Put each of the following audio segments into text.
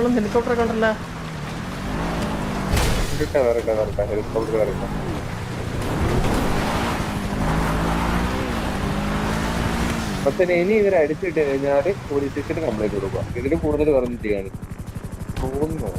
മേളിൽ ഹെലികോപ്റ്റർ ഒക്കെ ഉണ്ടല്ലോ. ഹെലികോപ്റ്റർ വരട്ടെ. പക്ഷെ ഇനി ഇവരെ അടിച്ചിട്ട് കഴിഞ്ഞാല് പോലീസ് സ്റ്റേഷന് കംപ്ലൈന്റ് കൊടുക്കുക. ഇതിന് കൂടുതൽ വേറൊന്നും ചെയ്യാൻ തോന്നുന്നു.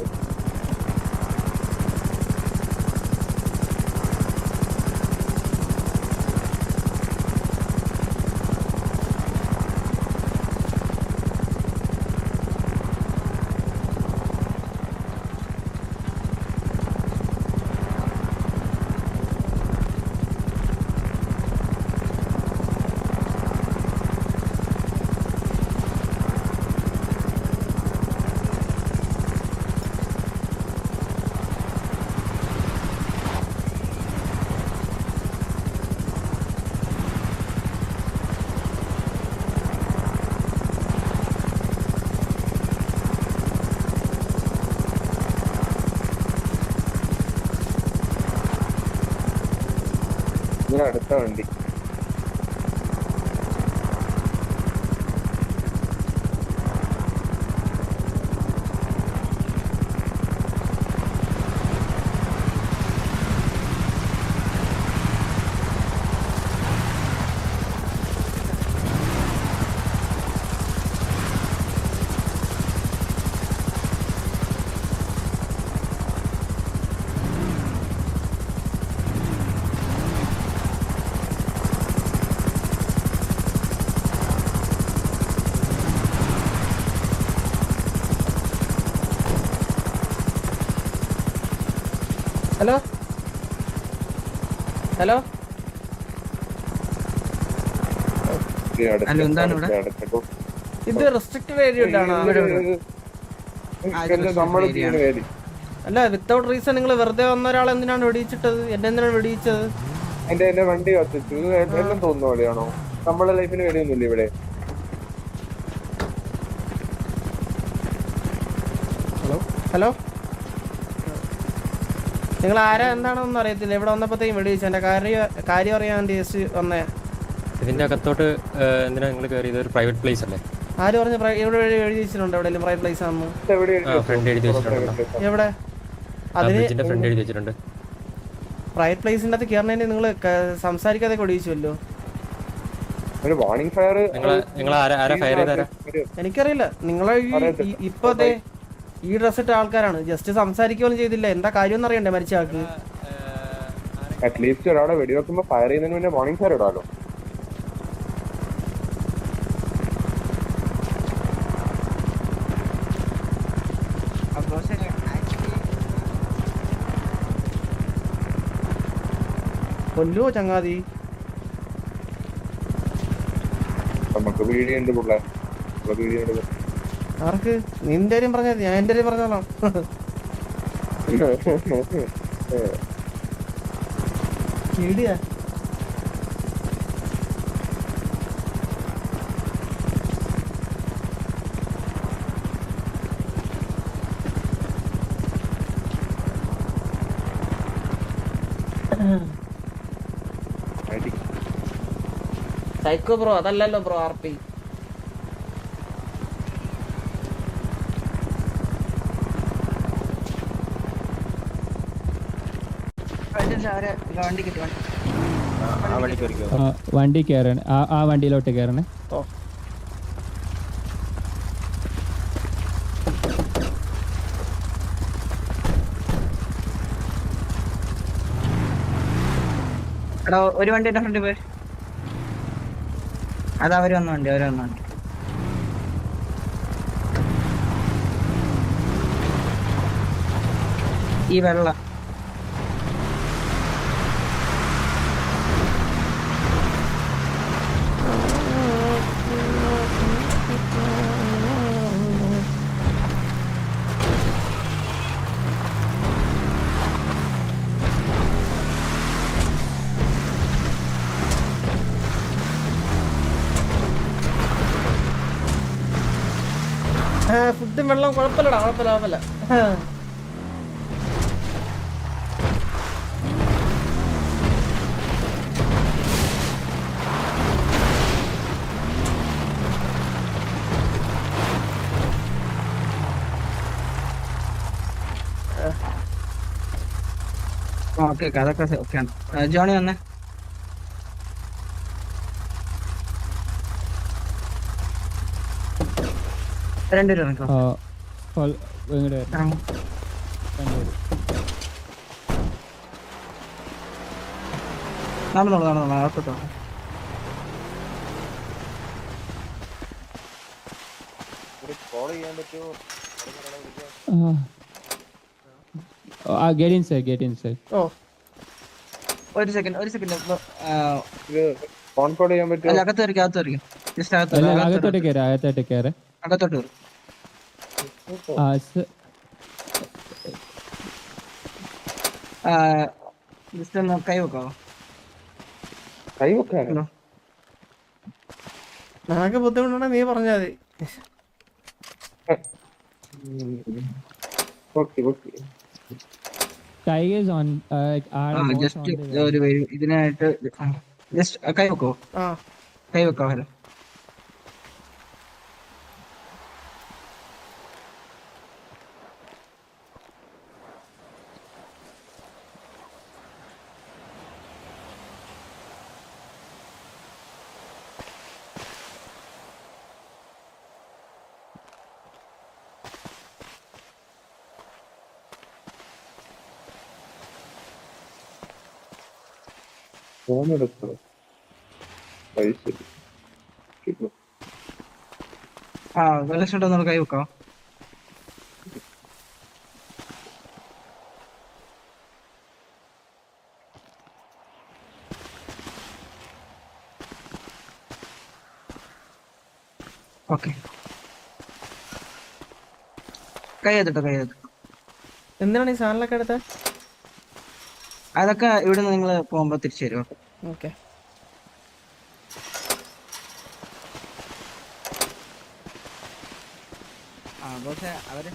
അടുത്ത വണ്ടി ഹലോ ഹലോ ഇത് റെസ്ട്രിക്റ്റഡ് ഏരിയ അല്ല. വിത്തൗട്ട് റീസൺ നിങ്ങൾ വെറുതെ വന്ന ഒരാൾ എന്തിനാണ് വെടിയിച്ചിട്ടത്? എന്നെ എന്തിനാണ് വെടിയിച്ചത്? എന്റെ വണ്ടി കത്തിച്ചു എല്ലാം തോന്നുന്ന പോലെയാണോ? നമ്മളെ ലൈഫിന് വേണ്ടിയൊന്നുമില്ല ഇവിടെ. ഹലോ ഹലോ, നിങ്ങൾ ആരാ എന്താണെന്നൊന്നും അറിയത്തില്ല. ഇവിടെ വന്നപ്പോഴത്തേക്കും വെടിവെച്ചു. എൻ്റെ കാര്യം അറിയാൻ വേണ്ടി ജസ്റ്റ് വന്നേ. ഇതിന്റെ അകത്തോട്ട് എന്തിനാ നിങ്ങൾ കയറിയത്? ഒരു പ്രൈവറ്റ് പ്ലേസ് അല്ലേ? ആര് പറഞ്ഞു ഇവിടെ എഴുതി വെച്ചിട്ടുണ്ട് എവിടെയെങ്കിലും പ്രൈവറ്റ് പ്ലേസ് ആണെന്ന്? ഫ്രണ്ട് എഴുതി വെച്ചിട്ടുണ്ട്. എവിടെ? അതിന് ഫ്രണ്ട് എഴുതി വെച്ചിട്ടുണ്ട്. പ്രൈവറ്റ് പ്ലേസിൻ്റെ അകത്ത് കയറുന്നതിന് നിങ്ങൾ സംസാരിക്കാതെ വെടിവെച്ചുവല്ലോ. എനിക്കറിയില്ല. നിങ്ങളെ ഇപ്പത്തെ ഈ ഡ്രസ് ഇട്ട ആൾക്കാരാണ്. ജസ്റ്റ് സംസാരിക്കുകയും ചെയ്തില്ല. എന്താ കാര്യം എന്ന് അറിയണ്ടേ മരിച്ച ആൾക്ക്? അറ്റ്ലീസ്റ്റ് ഒരാളെ വെടിവെക്കുമ്പോ ഫയർ ചെയ്യുന്നതിന് മുന്നേ വാർണിംഗ് ഫയർ ഇടാലോ. കൊല്ലോ ചങ്ങാതി. നമുക്ക് വീഡിയോണ്ട് പിള്ളേ വീഡിയോ. ആർക്ക്? നിന്റെ കാര്യം പറഞ്ഞാൽ ഞാൻ എൻ്റെ കാര്യം പറഞ്ഞോളാം. കേടിയാ സൈക്കോ ബ്രോ. അതല്ലല്ലോ ബ്രോ ആർ പി. വണ്ടി കയറണേ. ആ വണ്ടിയിലോട്ട് കയറണേ. എടാ ഒരു വണ്ടി എന്റെ ഫ്രണ്ട് പോയി. അത് അവര് വന്ന വണ്ടി. ഈ വെള്ള ഫുഡും വെള്ളം കുഴപ്പമില്ലടാ. കുഴപ്പമില്ല. ഓക്കെ അതൊക്കെ ഓക്കെയാണ്. ജോണി വന്നേ. രണ്ടുപേരും ഇറങ്ങിക്കോ. ഇങ്ങോട്ട് വരണം. ഇറങ്ങ്. രണ്ടുപേര്. നടന്നോളൂ അകത്തോട്ടോ. കോൾ ചെയ്യാൻ പറ്റുമോ? Get inside. ഓ ഒരു സെക്കൻഡ് ഇത് ഫോൺ കോൾ ചെയ്യാൻ പറ്റുമോ? അല്ല അകത്ത് വരിക ജസ്റ്റ് അല്ല, അകത്തോട്ട് കയറ്. അകത്തോട്ട് വരും. ജസ്റ്റ് ഒന്ന് കൈ വെക്കാവോ? കൈ വെക്കാനോ? ഹലോ. നിനക്ക് ബുദ്ധിമുട്ടുണ്ടെങ്കിൽ നീ പറഞ്ഞാൽ മതി. Okay okay. Tigers on. Just ഒരു ഇതിനായിട്ട് ജസ്റ്റ് കൈ വെക്കോ? ആ കൈ വെക്കാവോ? ഹലോ. ഫോൺ എടുക്കണോ? പൈസ ലക്ഷം ഒന്ന് കൈ വെക്കാവോ? ഓക്കെ കൈ ചെയ്തിട്ടോ. എന്തിനാണ് ഈ സാധനങ്ങളൊക്കെ എടുത്തത്? അതൊക്കെ ഇവിടെ നിന്ന് നിങ്ങൾ പോകുമ്പോ തിരിച്ചു തരുമോ? ഓക്കെ പക്ഷെ അവര്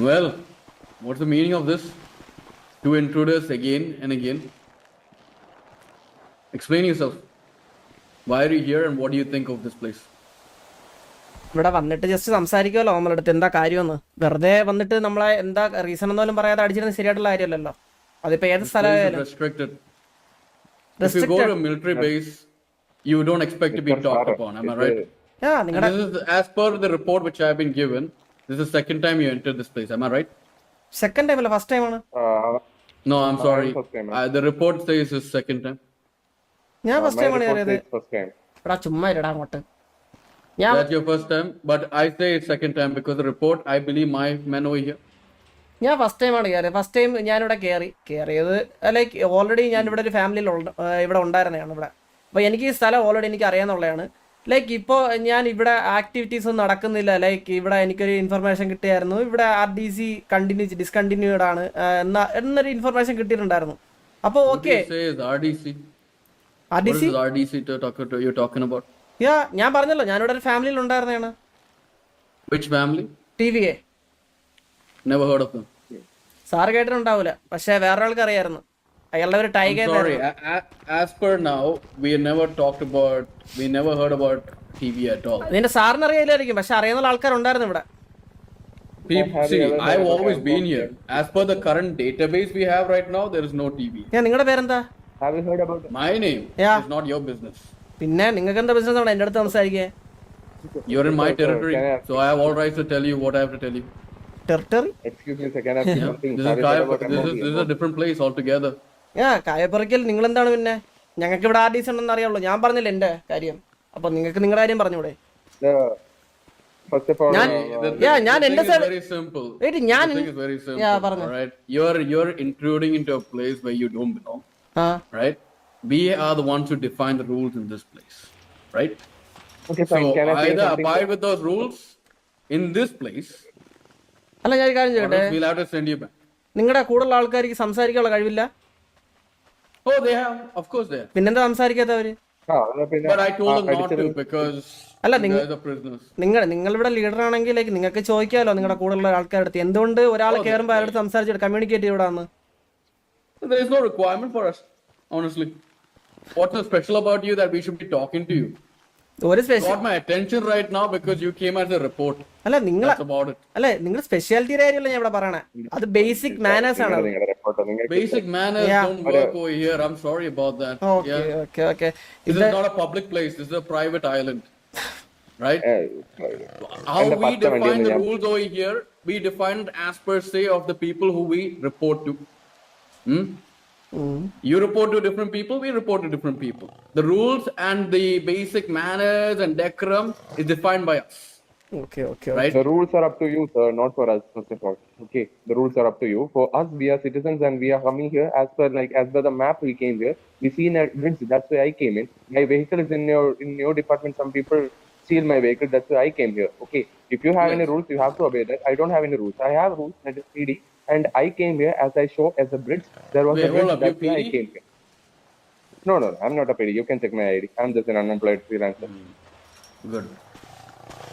Well, what's the meaning of this? Two intruders again and again. Explain yourself. Why are you here and what do you think of this place? ഇവിടെ വന്നിട്ട് ജസ്റ്റ് സംസാരിക്കുമല്ലോ നമ്മളെ അടുത്ത് എന്താ കാര്യമെന്ന്. വെറുതെ വന്നിട്ട് നമ്മളെ എന്താ റീസൺ എന്നോലും പറയാതെ അടിച്ചിരുന്നത് ശരിയായിട്ടുള്ള കാര്യമല്ലല്ലോ. അതിപ്പോ ഏത് This place is സ്ഥലമായാലും restricted. If you go to a military base, you don't expect to be talked upon. Am I right? And നിങ്ങളുടെ this is as per the report which I have been given. This is the second time you entered this place. Am I right? Second time അല്ല first ടൈമാണ്. No, I'm sorry. first time. The report says it's second time. ഞാൻ first ടൈമാണ് കയറിയത്. First time. എടാ ചുമ്മാ ഇരടാ അങ്ങോട്ട്. ഞാൻ That's your first time, but I say it's second time because the report, I believe my men over here. First ടൈമാണ് കയറിയത്. First time ഞാനിവിടെ കയറിയത് ലൈക്ക് ഓൾറെഡി ഞാൻ ഇവിടെ ഒരു ഫാമിലിയിൽ ഇവിടെ ഉണ്ടായിരുന്നതാണ് ഇവിടെ. അപ്പോൾ എനിക്ക് ഈ സ്ഥലം ഓൾറെഡി എനിക്ക് അറിയാമെന്നുള്ളതാണ്. ലൈക്ക് ഇപ്പോൾ ഞാൻ ഇവിടെ ആക്ടിവിറ്റീസ് ഒന്നും നടക്കുന്നില്ല. ലൈക്ക് ഇവിടെ എനിക്കൊരു ഇൻഫർമേഷൻ കിട്ടിയായിരുന്നു ഇവിടെ RDC ഡിസ്കണ്ടിന്യൂഡ് ആണ് എന്നൊരു ഇൻഫർമേഷൻ കിട്ടിയിട്ടുണ്ടായിരുന്നു. അപ്പോൾ okay What do you say is RDC? What is this RDC you're talking about? ഞാൻ പറഞ്ഞല്ലോ ഞാനിവിടെ ഒരു ഫാമിലിയിൽ ഉണ്ടായിരുന്നതാണ്. Which family? TVA Never heard of them. Sir കേട്ടിട്ടുണ്ടാവില്ല, പക്ഷെ വേറൊരാൾക്ക് അറിയായിരുന്നു. അയാളുടെ ഒരു tiger. Sorry, as per now, we never heard about TV at all. നിന്റെ സാറിന് അറിയില്ലായിരിക്കും, പക്ഷെ അറിയുന്ന ആൾക്കാരുണ്ടായിരുന്നു ഇവിടെ. See, I've always been here. As per the current database we have right now, there is no TV. നിങ്ങളുടെ പേരെന്താ? Have you heard about it? My name Yeah. is not your business. പിന്നെ നിങ്ങൾക്ക് എന്താ ബിസിനസ് ആണ് എന്റെ അടുത്ത് സംസാരിക്കേ? You're in my Okay, sir. territory, Can I ask so I have all rights to tell you what I have to tell you. Territory? Excuse me, sir. Can I ask you Yeah. something? This Have is you heard about this is a different place altogether. കായപ്പുറയ്ക്കൽ നിങ്ങൾ എന്താണ് പിന്നെ? ഞങ്ങൾക്ക് ഇവിടെ RDC ഉണ്ടെന്ന് അറിയാവുള്ളൂ. ഞാൻ പറഞ്ഞില്ല എന്റെ കാര്യം, അപ്പൊ നിങ്ങൾക്ക് നിങ്ങളുടെ കാര്യം പറഞ്ഞൂടെ? First of all, ഞാൻ The എന്റെ thing is very simple. Wait, ഞാൻ The thing is very simple. Yeah, പറഞ്ഞോ. All right, you're intruding into a place where you don't belong. ആ Right? We are the ones who define the rules in this place. Right? okay, So fine. Can I say either something? abide with those rules in this place, അല്ല ഞാൻ ഒരു കാര്യം or ചെയ്യട്ടെ, else we'll have to send you back. നിങ്ങളുടെ കൂടുതലുള്ള ആൾക്കാർക്ക് സംസാരിക്കാനുള്ള കഴിവില്ല? Oh, they have. Of course they have. പിന്നെന്താ സംസാരിക്കാത്തവര്? But I told them not to because അല്ല, you guys are prisoners. നിങ്ങളിവിടെ ലീഡർ ആണെങ്കിൽ നിങ്ങൾക്ക് ചോദിക്കാമല്ലോ നിങ്ങളുടെ കൂടെയുള്ള ആൾക്കാരുടെ അടുത്ത് എന്തുകൊണ്ട് ഒരാൾ കയറുമ്പോൾ അവരുടെ അടുത്ത് communicate ചെയ്യൂടാന്ന്. There is no requirement for us, honestly. What's so special about you that we should be talking to you? ഒരു special Got my attention right now because you came as a report. അല്ല നിങ്ങൾ That's about it. അല്ലെ നിങ്ങൾ സ്പെഷ്യാലിറ്റിയുടെ കാര്യമല്ല ഞാൻ ഇവിടെ പറയണേ, അത് ബേസിക് മാനേഴ്സ് ആണ്. Basic manners Yeah. don't work over here. I'm sorry about that. Okay Yeah. Okay okay. This is not a public place. This is a private island. Right? How And the we first define one, the yeah. rules over here, we define it as per se of the people who we report to. Hmm? You report to different people, we report to different people. The rules and the basic manners and decorum is defined by us. Okay okay. Right? The rules are up to you, sir, not for us, first of all. Okay, the rules are up to you. For us, we are citizens and we are coming here as per the map we came here. We seen a bridge, that's why I came in. My vehicle is in your department. Some people steal my vehicle, that's why I came here. Okay, if you have any rules, you have to obey that. I don't have any rules. I have rules, that is PD. And I came here as I show as a bridge. There was Wait, a bridge, hold up, that's you why I PD? came here. No, I'm not a PD. You can check my ID. I'm just an unemployed freelancer. Good.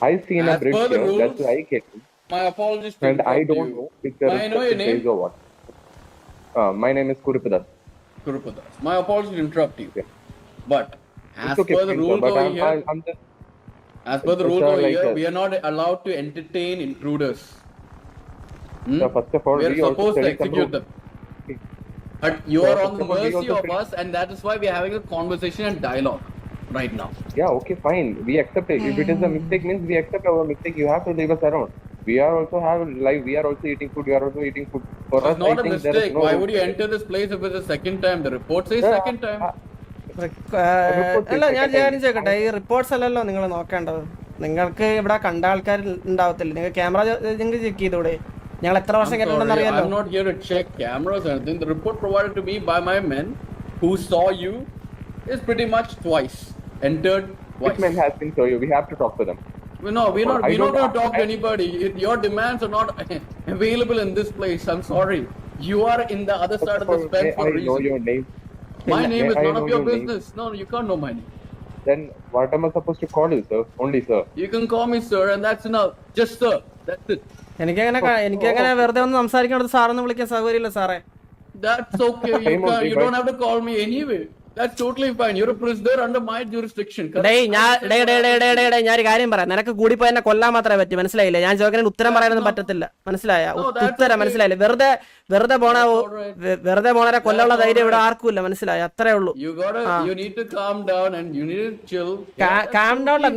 I seen a As bridge per the here, rules, that's why I came in. My apologies to And I interrupt don't you. know if there May I is know your such a name? place or what. My name is Kurupadas. Kurupadas. My apologies to interrupt you. Yeah. But as It's okay, per the fine, sir, rules but over I'm here, just as per the rules sir, over like here, that. we are not allowed to entertain intruders. Hmm? So first of all, We are we also supposed to study some execute rules. them. But you So are on first the of all, we mercy also of study- us, and that is why we are having a conversation and dialogue right now. Yeah, okay, fine. We accept it. If it is a mistake, means we accept our mistake. You have to leave us around. We are also have life. We are also eating food. You are also eating food. For us, It's not I a think there is mistake. no Why rule. would you enter this place if it's the second time? The report says Yeah, second time. അല്ല ഞാൻ കാര്യം ചോദിക്കട്ടെ, ഈ reports അല്ലല്ലോ നിങ്ങൾ നോക്കേണ്ടത്. നിങ്ങൾക്ക് ഇവിടെ കണ്ട ആൾക്കാർ ഉണ്ടാവത്തില്ല, നിങ്ങൾ ക്യാമറ നിങ്ങൾക്ക് ചെക്ക് ചെയ്തൂടെ? ഞങ്ങൾ എത്ര വർഷം I'm കേട്ടിട്ടുണ്ടെന്ന് sorry, അറിയാലോ. I'm not here to check cameras or anything. The report provided to me by my men who saw you is pretty much twice. Entered Which twice. man has been so you? We have to talk to them. No, we're not I don't- going to talk to I- anybody. Your demands are not available in this place. I'm sorry. You are in the other First side of of the all, fence may for a I know reason. your name? My name is May I none know of your your name? business. No, you can't know my name. Then what am I supposed to call you, sir? Only sir. You can call me sir, and that's enough. Just sir. That's it. എനിക്കങ്ങനെ വെറുതെ ഒന്ന് സംസാരിക്കണത് സാറൊന്ന് വിളിക്കാൻ സൗകര്യമില്ല സാറേ. That's okay. Same only, You but- don't have to call me anyway. That's totally fine. You're a prisoner under my jurisdiction. correct? ഞാനൊരു കാര്യം പറയാം. നിനക്ക് കൂടി പോയി എന്നെ കൊല്ലാൻ മാത്രമേ പറ്റൂ, മനസ്സിലായില്ലേ? ഞാൻ ചോദിക്കാൻ ഉത്തരം പറയാനൊന്നും പറ്റത്തില്ല, മനസ്സിലായ? ഉത്തരം മനസ്സിലായില്ലേ? വെറുതെ പോണവരെ കൊല്ലുള്ള ധൈര്യം ഇവിടെ ആർക്കും ഇല്ല, മനസ്സിലായ? അത്രേ ഉള്ളൂ. You need to calm down and you need to chill. Calm down അല്ല,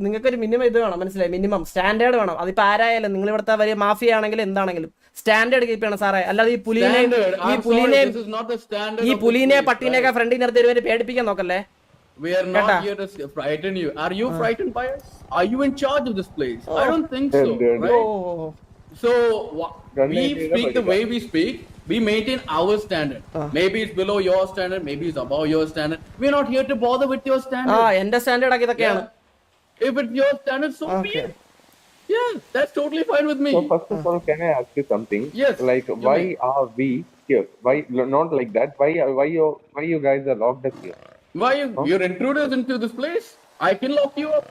നിങ്ങൾക്ക് ഒരു മിനിമം ഇത് വേണം, മനസ്സിലായി? മിനിമം സ്റ്റാൻഡേർഡ് വേണം. അതിപ്പോ ആരായാലും, നിങ്ങൾ ഇവിടുത്തെ വലിയ മാഫിയ ആണെങ്കിലും എന്താണെങ്കിലും സ്റ്റാൻഡേർഡ് കീപ്പ് ചെയ്യണം സാറേ. അല്ലാതെ ഈ പുലിനെയും Standard. I'm sorry, this is not the standard. ഈ of this പുലിനെ place, പട്ടീനെയൊക്കെ right? ഫ്രണ്ടിൽ നിർത്തി ഒരുവരെ പേടിപ്പിക്കാൻ നോക്കല്ലേ. We are not here to frighten you. Are you frightened by us? Are you in charge of this place? I don't think so. Then- Right? Oh So Then we maybe speak the the way we speak. We maintain our standard. Maybe it's below your standard. Maybe it's above your standard. We're not here to bother with your ആ standard. എന്റെ standard ഒക്കെ ഇതൊക്കെയാണ്. If it's your standard, so be Okay. it. Yeah, that's totally fine with me. So first of all, can I ask you something? Yes, Like, you why may. are we here? Why not like that? Why you guys are locked up here? Why you're intruders into this place? I can lock you up.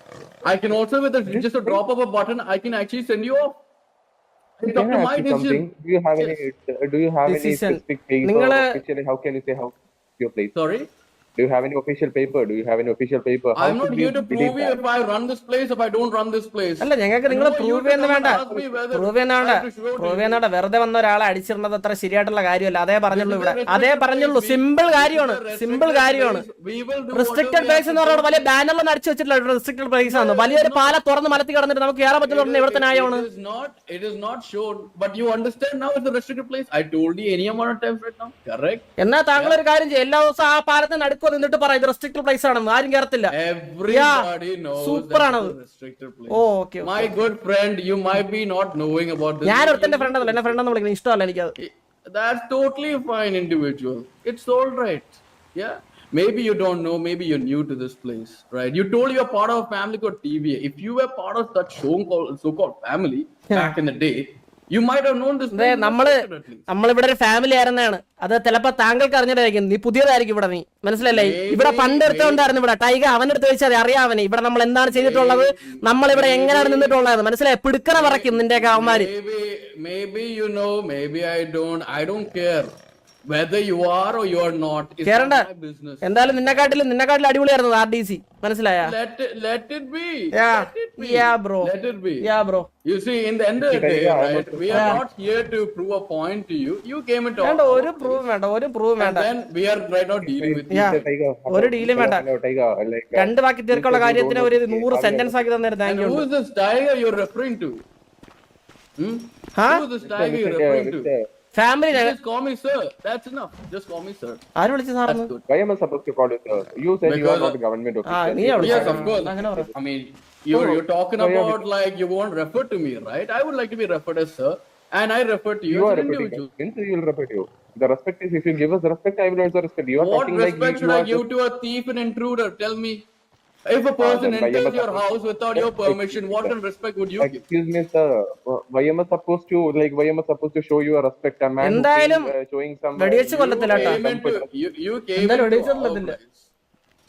I can also, with just a drop of a button, I can actually send you off. It's up Can to I my ask you something? decision. Do you have any? Do you have any Decision. specific paper? നിങ്ങള് Officially, how can you say how your place? Sorry, Do you have any official paper? Do you have any official paper? How I'm not should we here to believe prove you that? if I run this place, if I don't run this place. അല്ല, ഞങ്ങൾക്ക് നിങ്ങൾ No, you prove to ചെയ്യുന്ന come വേണ്ട, and ask me whether prove ചെയ്യുന്ന വേണ്ട, I have to show to prove you. ചെയ്യുന്ന വേണ്ട. വെറുതെ വന്ന ഒരാളെ അടിച്ചിരുന്നത് അത്ര ശരിയായിട്ടുള്ള കാര്യമല്ല. അതേ പറഞ്ഞുള്ളൂ ഇവിടെ, അതേ പറഞ്ഞുള്ളൂ. സിമ്പിൾ കാര്യമാണ്, സിമ്പിൾ കാര്യമാണ്. റിസ്ട്രിക്റ്റഡ് പ്ലേസ് എന്ന് പറഞ്ഞാൽ വലിയ ബാനറിലൊന്നും അടിച്ചു വെച്ചിട്ടില്ല. റിസ്ട്രിക്റ്റഡ് പ്ലേസ് ആണ്. വലിയൊരു പാല തുറന്ന് മലത്തി കിടന്നിട്ട് നമുക്ക് കയറാൻ പറ്റുന്ന ഇവിടുത്തെ ന്യായമാണ്. It is not shown, but you understand now it's a restricted place. I told you any amount of times right now. Correct? എന്നാ താങ്കൾ ഒരു കാര്യം ചെയ്യും, എല്ലാ ദിവസവും ആ പാലത്തിന് നടുക്കോ നിന്നിട്ട് പറയും ഇത് റെസ്ട്രിക്റ്റഡ് പ്ലേസ് ആണെന്ന്. ആരും കയറത്തില്ല. Everybody knows super that ആണത്. it's a restricted place. Oh okay. My good friend, you might be not knowing about this. ഞാൻ ഒരുത്തന്റെ ഫ്രണ്ട് അല്ല, എന്നെ ഫ്രണ്ട് എന്ന് വിളിക്കുന്നത് ഇഷ്ടമല്ല എനിക്കത്. That's totally fine, individual. It's all right. Yeah. Maybe you don't know. Maybe you're new to this place, right? You told you're part of a family called TVA. If you were part of that so-called family back in the day, You might have known this. അതെ നമ്മളിവിടെ ഒരു family ആയിരുന്നാണ്. അത് ചിലപ്പോ താങ്കൾക്ക് അറിഞ്ഞിട്ടായിരിക്കും, നീ പുതിയതായിരിക്കും ഇവിടെ, നീ മനസ്സിലല്ലേ? ഇവിടെ പണ്ട് എടുത്തോണ്ടായിരുന്നു ഇവിടെ ടൈഗർ, അവനെടുത്ത് ചോദിച്ചാൽ അറിയാവനെ ഇവിടെ നമ്മൾ എന്താണ് ചെയ്തിട്ടുള്ളത്, നമ്മളിവിടെ എങ്ങനെയാണ് നിന്നിട്ടുള്ളത്, മനസ്സിലായി? പിടുക്കണ പറയ്ക്കും നിന്റെയൊക്കെ അവന്മാര്. Maybe you know, maybe I don't care whether you are or you are not. It's കേറണ്ട. not my business. എന്തായാലും നിന്നെക്കാട്ടിലും അടിപൊളിയായിരുന്നു RDC, മനസ്സിലായ? Let it be. Yeah. Let it be. Yeah, bro. Let it be. Yeah, bro. You see, in the end of the day, right, we are not here to prove a point to you. You came and വേണ്ട, talked. ഒരു prove വേണ്ട. And then we are right now dealing with you. Yeah. Tiger, ഒരു ഡീലും വേണ്ട. hello, Tiger, like, രണ്ട് വാക്കി തീർക്കുള്ള കാര്യത്തിന് ഒരു 100 sentence ആക്കി തന്നേരം And thank you. who is this tiger you're referring to? Hmm? Huh? Who is this tiger you're referring to? Family Just call me sir. That's enough. Just call me sir. ആര് വിളിച്ച സാറെന്ന്? That's good. why am I supposed to call you sir? You said you are Because- not a government ആ official. നീ അവിടെ Yes, of course. അങ്ങനെ പറ. I mean, you're talking So, yeah, about like you won't refer to me, right? I would like to be referred as sir, and I refer to you, You as are an repeating individual. means you will repeat you. The respect is, if you give us respect, I will also respect. You are What talking like respect you should I are give to a thief and intruder? Tell me. If a person then why am I enters your supposed- house without your permission, what kind of respect would you give? Excuse me, sir. Why am I supposed to show you a respect? A man who എന്തായാലും came, showing some. വെടിവെച്ച് കൊല്ലത്തില്ല കേട്ടോ. You came എന്തായാലും into വെടിവെച്ച് our കൊല്ലത്തില്ല. place.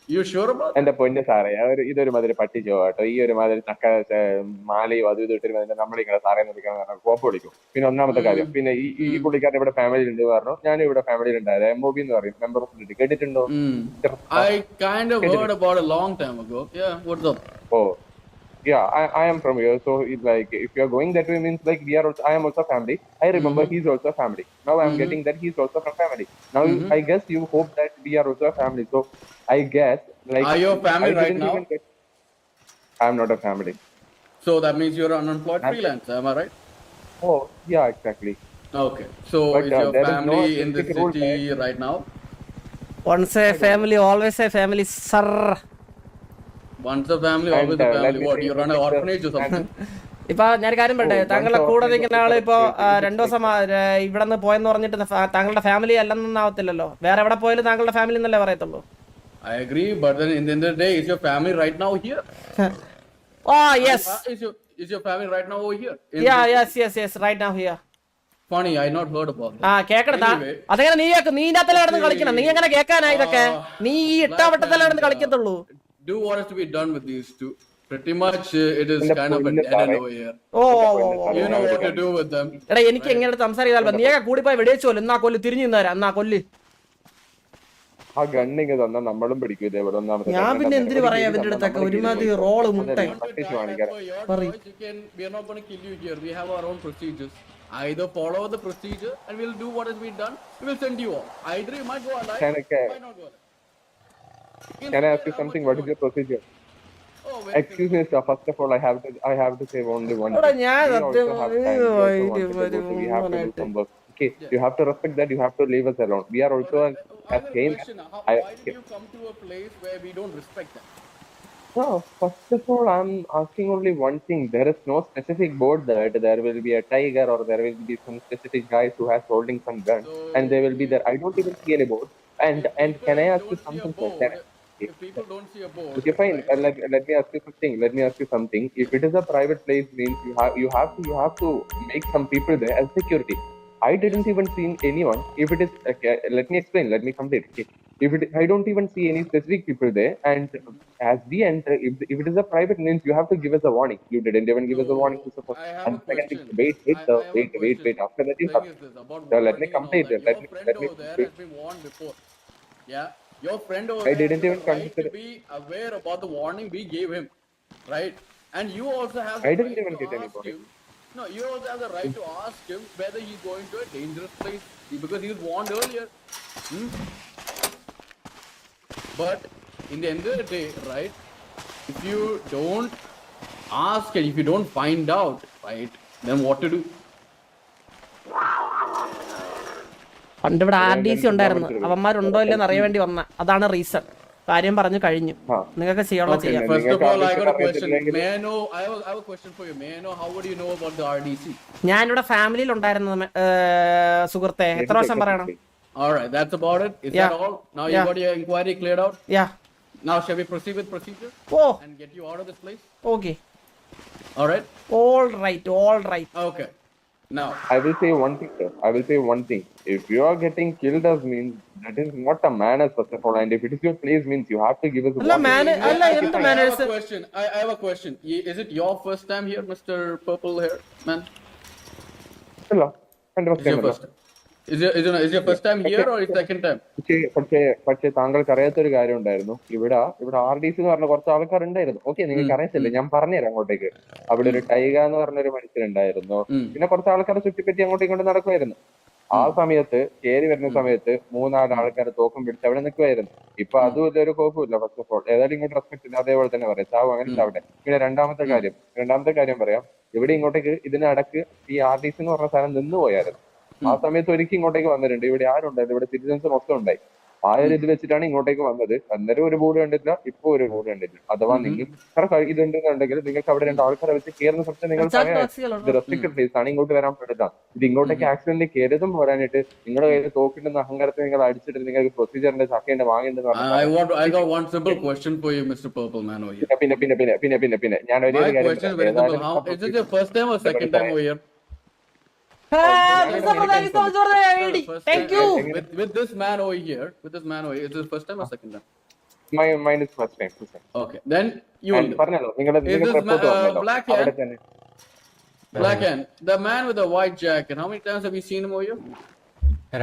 You sure about that? എന്റെ പൊന്ന് സാറേ, ഇതൊരു മാതിരി പട്ടിച്ചോ കേട്ടോ. ഈ ഒരു മാതിരി ചക്ക മാലയും അതും ഇത് ഇട്ടിരുന്ന നമ്മളിങ്ങനെ സാറേ നോക്കാൻ കോപ്പ് വിളിക്കും. പിന്നെ ഒന്നാമത്തെ കാര്യം, പിന്നെ ഈ പുള്ളിക്കാരൻ ഇവിടെ ഫാമിലി ഉണ്ട് പറഞ്ഞു. ഞാനും ഇവിടെ ഫാമിലിയിൽ ഉണ്ടായത്. MOB എന്ന് പറയും, മെമ്പർ ഓഫ് സൊസൈറ്റി. കേട്ടിട്ടുണ്ടോ? I kind of heard about a long time ago. Yeah, what's up? Oh, yeah, I am from here. So it's like, if you are going that way, means like I am also family. I remember he's also family. Now I am getting that he's also from family. Now I guess you hope that we are also a family. So I guess like. Are you a family I right didn't now? even get- I am not a family. So that means you're an unemployed freelancer, am I right? Oh, yeah, exactly. Okay. So But, is your there is no family in the specific rule city right now? Once a family, always a family, sir. Once a family, And, always a let family. me What? say You run an this, orphanage or something? ഇപ്പൊ ഞാൻ കാര്യം പറയട്ടെ, താങ്കളുടെ കൂടെ നിൽക്കുന്ന ആള് ഇപ്പൊ 2 ദിവസം ഇവിടെ നിന്ന് പോയെന്ന് പറഞ്ഞിട്ട് താങ്കളുടെ ഫാമിലി അല്ലെന്നാവത്തില്ലല്ലോ. വേറെ എവിടെ പോയാലും താങ്കളുടെ ഫാമിലി എന്നല്ലേ പറയത്തുള്ളൂ. I agree, but then in the end of the day, is your family right now here? Oh yes. Is your family right now over here? Yes, right now here. Funny, I not heard about that. ആ കേക്കണതാ. Anyway. അതെങ്ങനെ നീ cake? നീ ഇതിനകത്തല്ലേ കിടന്ന് കളിക്കണം. നീ എങ്ങനെ കേൾക്കാനാ ഇതൊക്കെ? നീ ഈ ഇട്ടാവട്ടത്തല്ലേ കിടന്ന് കളിക്കത്തുള്ളൂ. Do what is to be done with these two. Pretty much, it is In the kind of a fullness, dead end alright. over here. Oh You know what to do with them. എടാ എനിക്ക് എങ്ങനെ സംസാരിക്കാൻ നീയൊക്കെ കൂടി പോയി വെടിവെച്ചു കൊല്ലും. എന്നാ കൊല്ലു തിരിഞ്ഞു നിന്നേരാ. എന്നാ കൊല്ല്. ആ ഗണ്ണിങ് തന്നാ നമ്മളും പിടിക്കും ഇതേപോലെ. ഒന്നാമത്തെ ഞാൻ പിന്നെ എന്തിനു പറയാ അവന്റെ അടുത്തൊക്കെ ഒരുമാതിരി റോള് മുട്ട. പട്ടിച്ച് കാണിക്കാൻ. For your Sorry. choice, we are not going to kill you here. We have our own procedures. Either follow the procedure and we'll do what has been done. We will send you off. Either you might go alive, Can I- might not go alive. Can I ask you something? What is your procedure? Oh, very Excuse me, sir. First of all, I have to say only one എടാ thing. ഞാൻ We സത്യം also have time. We also wanted to go, so we have to do some work. Okay, you have to respect that. You have to leave us alone. We are also I as have a same. question. I- Why did you come to a place where we don't respect them? No, first of all, I'm asking only one thing. There is no specific board that there will be a tiger or there will be some specific guys who has holding some gun, and they will be there. I don't even see any board. And can I ask you something? Sir? If people don't see a board, Okay, fine. Let me ask you something. If it is a private place, means you have to make some people there as security. I didn't even see anyone. If it is, okay, let me explain. Let me complete. Okay. I don't even see any specific people there. And as we enter, if it is a private means, you have to give us a warning. You didn't even give us a warning to support. I have And a second thing, question. wait. I have a question. After that, you Thing have. is this, about So let me warning and all complete that. it. Let Your me- friend let me over there complete. has been warned before. Yeah, your friend over I there didn't has even the right consider- to be aware about the warning we gave him, right? And you also have the I didn't right even to get any ask warning. him. No, you also have the right to ask him whether he's going to a dangerous place because he was warned earlier. Hmm? But in the end of the day, right? If you don't ask and if you don't find out, right, then what to do? പണ്ട് ഇവിടെ RDC ഉണ്ടായിരുന്നു. അവന്മാരുണ്ടോ ഇല്ലെന്ന് അറിയാൻ വേണ്ടി വന്ന. അതാണ് reason. കാര്യം പറഞ്ഞു കഴിഞ്ഞു. നിങ്ങൾക്ക് ചെയ്യാനുള്ള Okay, ചെയ്യാം. first of all, I got a നിങ്ങൾക്ക് question. അറിയത്തില്ലെങ്കിൽ- May I know? I have a question for you. May I know how would you know about the RDC? ഞാനിവിടെ ഫാമിലിയിൽ ഉണ്ടായിരുന്നു സുഹൃത്തെ. എത്ര വർഷം പറയണം? All right, that's about it. Is Yeah. that all? Now Yeah. you got your inquiry cleared out. Yeah. Now shall we proceed with procedure oh and get you out of this place? Okay. All right. All right. Okay. Now, I will say one thing, sir. I will say one thing. If you are getting killed as means, that is not a manners, first of all. And if it is your place means, you have to give us അല്ല warning. അല്ല എന്ത് I have manners? a question. I have a question. Is it your first time here, Mr. Purple Hair Man? അല്ല, എൻ്റെ Is your പ്രശ്നമല്ല. first? Is your first time here or is second time? പക്ഷേ താങ്കൾക്ക് അറിയാത്തൊരു കാര്യം ഉണ്ടായിരുന്നു. ഇവിടെ RDC എന്ന് പറഞ്ഞ കുറച്ച് ആൾക്കാർ ഉണ്ടായിരുന്നു. ഓക്കെ, നിങ്ങൾക്ക് അറിയത്തില്ല, ഞാൻ പറഞ്ഞുതരാം അങ്ങോട്ടേക്ക്. അവിടെ ഒരു ടൈഗ എന്ന് പറഞ്ഞൊരു മനുഷ്യനുണ്ടായിരുന്നു. പിന്നെ കുറച്ച് ആൾക്കാരെ ചുറ്റിപ്പറ്റി അങ്ങോട്ടും ഇങ്ങോട്ടും നടക്കുമായിരുന്നു. ആ സമയത്ത് കേറി വരുന്ന സമയത്ത് 3-4 ആൾക്കാർ തോക്കും പിടിച്ച് അവിടെ നിൽക്കുമായിരുന്നു. ഇപ്പൊ അതും ഒരു കുഴപ്പമില്ല. ഫസ്റ്റ് ഓഫ് ഓൾ ഏതായാലും ഇങ്ങോട്ട് റെസ്പെക്ട് ഇല്ല, അതേപോലെ തന്നെ പറയാം, ചാവ് അങ്ങനെ അവിടെ. പിന്നെ രണ്ടാമത്തെ കാര്യം പറയാം. ഇവിടെ ഇങ്ങോട്ടേക്ക് ഇതിനടക്ക് ഈ RDC എന്ന് പറഞ്ഞ സാധനം നിന്ന് പോയായിരുന്നു. ആ സമയത്ത് ഒരിക്കൽ ഇങ്ങോട്ടേക്ക് വന്നിട്ടുണ്ട്. ഇവിടെ ആരും ഉണ്ടായിരുന്നു, ഇവിടെ സിറ്റിസൺസ് മൊത്തം ഉണ്ടായി. ആ ഒരു ഇത് വെച്ചിട്ടാണ് ഇങ്ങോട്ടേക്ക് വന്നത്. അന്നേരം ഒരു ബോർഡ് കണ്ടില്ല, ഇപ്പൊ ഒരു ബോർഡ് കണ്ടില്ല. അഥവാ നിങ്ങൾ ഇതുണ്ടെന്നുണ്ടെങ്കിൽ നിങ്ങൾക്ക് അവിടെ 2 ആൾക്കാരെ വെച്ച് കയറുന്ന സമയത്ത് നിങ്ങൾ പറയാം ഇത് റെസ്ട്രിക്റ്റഡ് പ്ലേസ് ആണ്, ഇങ്ങോട്ട് വരാൻ പാടില്ല. ഇത് ഇങ്ങോട്ടേക്ക് ആക്സിഡന്റ് കയറിയതും പോരാനായിട്ട് നിങ്ങളുടെ കയ്യിൽ തോക്കിണ്ടെന്ന് അഹങ്കാരത്തെ നിങ്ങൾ അടിച്ചിട്ട് നിങ്ങൾക്ക് പ്രൊസീജിയറിന്റെ ചക്കേന്റെ വാങ്ങേണ്ടത്. I got one simple question for you, Mr. Purple Man over here. പിന്നെ ഞാൻ ഒരു My question is very simple. How is it your first time or second time over here? Thank you. With this man over here, is this first time or second time? Mind is first time. Okay, then you will. പറഞ്ഞല്ലോ നിങ്ങളുടെ report വന്നല്ലോ അവിടെ തന്നെ. Black hand, the man with the white jacket. How many times have you seen him over here?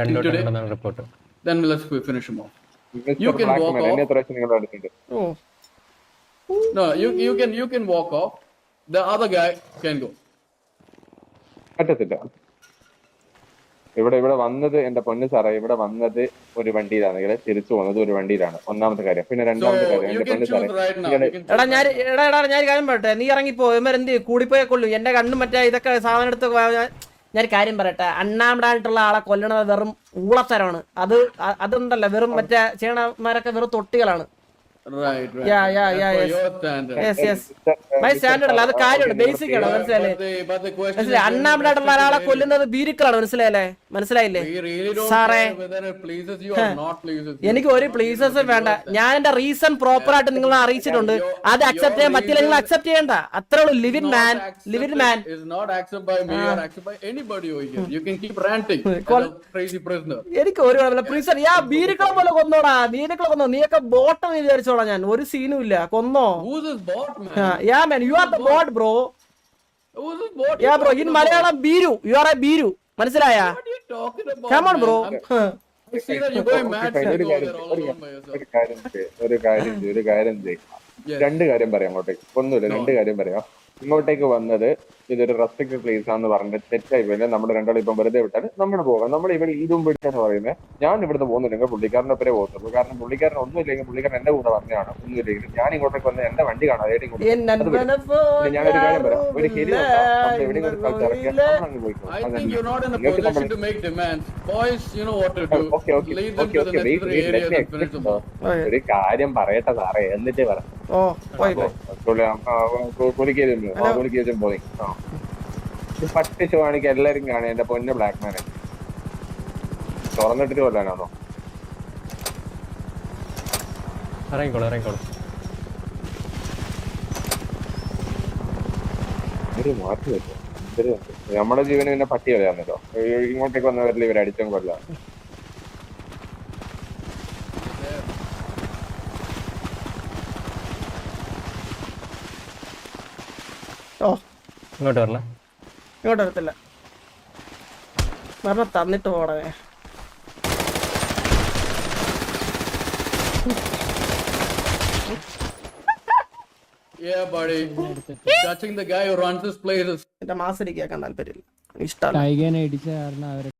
രണ്ടോട്ടെന്നാണ് report. Then let's finish him off. Mister You can walk Blackman off. എന്നെ എത്ര പ്രാവശ്യം നിങ്ങളുടെ അടുത്തുണ്ട്? No, you can walk off. The other guy can go. പറ്റത്തില്ല. ഇവിടെ വന്നത് എന്റെ പൊന്നു സാറേ, ഇവിടെ വന്നത് ഒരു വണ്ടിയിലാണെങ്കിൽ തിരിച്ചു പോകുന്നത് ഒരു വണ്ടിയിലാണ്. ഒന്നാമത്തെ കാര്യം. പിന്നെ രണ്ടാമത്തെ കാര്യം, You എന്റെ can പൊന്നു choose സാറേ, right now. ഇങ്ങനെ You can എടാ ഞാൻ കാര്യം പറയട്ടെ, നീ ഇറങ്ങിപ്പോ എന്ത് കൂടിപ്പോയെ കൊള്ളു. എന്റെ കണ്ണും മറ്റേ ഇതൊക്കെ സാധനം എടുത്ത് ഞാൻ കാര്യം പറയട്ടെ, അണ്ണാമിടാനായിട്ടുള്ള ആളെ കൊല്ലണത് വെറും ഊളത്തരമാണ്. അതുണ്ടല്ലോ, വെറും മറ്റേ ചേണന്മാരൊക്കെ വെറും തൊട്ടികളാണ്. Right. Yeah. For your standard. Yes. My standard അല്ല, അത് കാര്യമാണ്, ബേസിക് ആണ്. മനസ്സിലായില്ലേ? But the question is, മനസ്സിലായി, അണ്ണാമിടായിട്ടുള്ള ഒരാളെ കൊല്ലുന്നത് ഭീരുക്കളാണ്. മനസ്സിലായില്ലേ we really don't സാറേ? care whether it pleases you or not pleases you. എനിക്ക് ഒരു പ്ലീസസ് വേണ്ട. ഞാൻ എന്റെ റീസൺ പ്രോപ്പർ ആയിട്ട് നിങ്ങളെ അറിയിച്ചിട്ടുണ്ട്. അത് അക്സെപ്റ്റ് ചെയ്യാൻ പറ്റില്ല, നിങ്ങൾ അക്സെപ്റ്റ് ചെയ്യണ്ട. അത്രേ ഉള്ളൂ. Live in man. Is not accepted by me or accepted by anybody over here. You can keep ranting as a crazy prisoner. എനിക്ക് ഒരു പ്ലീസർ ഭീരുക്കളെ പോലെ കൊന്നോടാ. ഭീരുക്കളെ കൊന്നോ, നീയൊക്കെ ബോട്ടെന്ന് വിചാരിച്ചോടാ. ഞാൻ ഒരു സീനും ഇല്ല, കൊന്നോ. Who's this bot, man? Yeah man, you are the bot bro. Who's this bot? Yeah bro, in Malayalam Beeru, you are a Beeru. മനസ്സിലായ? What are you talking about? Come on bro. I see that you're going mad. So you go there all alone by yourself. ഒരു കാര്യം ചെയ്യും. Yes. 2 കാര്യം പറയാം അങ്ങോട്ടേക്ക്. ഒന്നുമില്ല, 2 കാര്യം പറയാം. ഇങ്ങോട്ടേക്ക് വന്നത് ഇതൊരു റെസ്ട്രിക്റ്റഡ് പ്ലേസ് ആണെന്ന് പറഞ്ഞിട്ട് തെറ്റായി പോയില്ല. നമ്മുടെ രണ്ടാളും ഇപ്പം വെറുതെ വിട്ടാൽ നമ്മൾ പോകാം. നമ്മൾ ഇവിടെ ഇതും പിടിച്ചാണ് പറയുന്നത്. ഞാൻ ഇവിടുന്ന് പോകുന്നില്ലെങ്കിൽ പുള്ളിക്കാരനൊപ്പരേ പോകുന്നുള്ളൂ. കാരണം പുള്ളിക്കാരൻ ഒന്നുമില്ലെങ്കിൽ പുള്ളിക്കാരൻ എന്റെ കൂടെ പറഞ്ഞാണ്. ഒന്നുമില്ലെങ്കിൽ ഞാൻ ഇങ്ങോട്ടേക്ക് വന്ന് എന്റെ വണ്ടി കാണാതെ ഞാനൊരു കാര്യം പറയാം. ഒരു കെരി എവിടെയും ഒരു സ്ഥലത്ത് ഇറക്കിയാൽ നമ്മളങ്ങ് പോയിക്കോളും. I think you're not in a position to make demands. Boys, you know what to do. Lead them to the necessary areas and finish them off. ഒരു കാര്യം പറയട്ടെ സാറേ, എന്നിട്ടേ പറയാം. പുലിക്കേജും പോയി പട്ടി ഷോ ആണെങ്കിൽ എല്ലാരും കാണും. എന്റെ പൊന്ന് ബ്ലാക്ക്മാനെ തുറന്നിട്ടിട്ട് കൊല്ലാനാണോ? ഇറങ്ങിക്കോളൂ. ഒരു മാറ്റി വെച്ചോ. നമ്മുടെ ജീവന് പിന്നെ പട്ടി കളയാന്നല്ലോ. ഇങ്ങോട്ടേക്ക് വന്നവരിൽ ഇവർ അടിച്ചും കൊല്ലാം. ഇങ്ങോട്ട് വരണേ. ഇങ്ങോട്ട് വരത്തില്ല, പറഞ്ഞ തന്നിട്ട് പോടവേ. Yeah, buddy. Touching the guy who runs this place is എന്റെ മാസടിക്കാൻ താല്പര്യമില്ല, ഇഷ്ടമല്ല. ടൈഗേനെ ഇടിച്ച കാരണം അവരെ